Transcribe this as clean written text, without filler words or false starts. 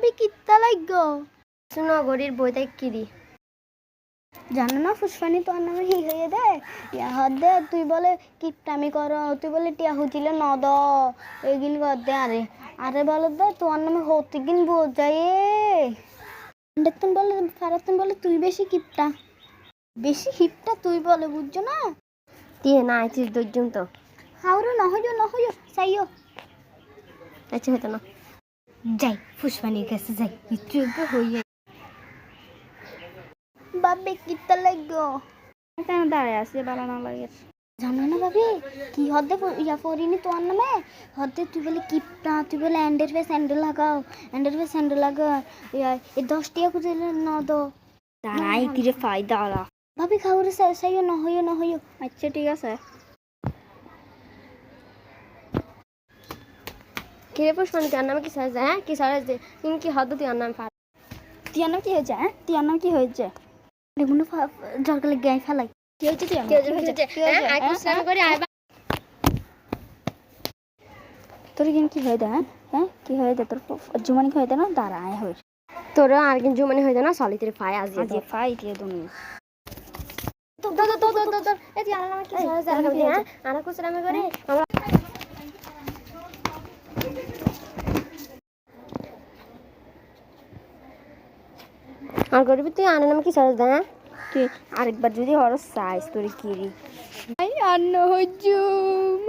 ভাবি কিত্তা লাগো শুনো গরির বইতে কিরি জানো না ফুসফানি তোর নামে কি হয়ে দে হদে তুই বলে কিপটামি কর তুই বলে টিয়া হুচিলে নদ এগিন কর দে আরে আরে বলে দে তোর নামে হতে গিন বোঝাই তুন বলে ফারাতুন বলে তুই বেশি কিপটা বেশি হিপটা তুই বলে বুঝছো না দিয়ে না আইছিস দর্জন তো হাওরো নহইও সাইও আচ্ছা হতো না যাই ফুসফানির কাছে যাই একটু হইয়া বাবে কিত্তা লাগো কেন দাঁড়ায় আছে ভালো না লাগে জানো না ভাবি কি হদে ইয়া পরিনি তোর নামে হদে তুই বলে কিপটা তুই বলে এন্ডের ফে স্যান্ডেল লাগাও ইয়া এই 10 টাকা খুঁজে না দো দাঁড়াই কিরে ফায়দা আলা ভাবি খাওয়ারে সাইও নহইও আচ্ছা ঠিক আছে কিরে পুষ্পানি তার নামে কি সাজ হ্যাঁ কি সাজ দে তুমি কি হদ তুই নাম ফার টিয়ার নাম কি হয়েছে হ্যাঁ টিয়ার নাম কি হয়েছে দেখুন জরকালে গায়ে ফেলাই কি হয়েছে টিয়ার কি হয়েছে হ্যাঁ আই কুসলাম করে আইবা তোর কিন্তু কি হয়ে দে হ্যাঁ কি হয়ে দে তোর জুমানি হয়ে দে না দাঁড়ায় হয়ে তোর আর কিন্তু জুমানি হয়ে যায় না সলিতের ফাই আজ ফাই দিয়ে দুনি তো এই তুই নামে কি সাজ দে হ্যাঁ আনা কুসলাম করে আমরা আর গরিব তুই আনা নামে কি সাজ দে হ্যাঁ তুই আরেকবার যদি হর সাইজ তোর কিরি আই আন্ন হজুম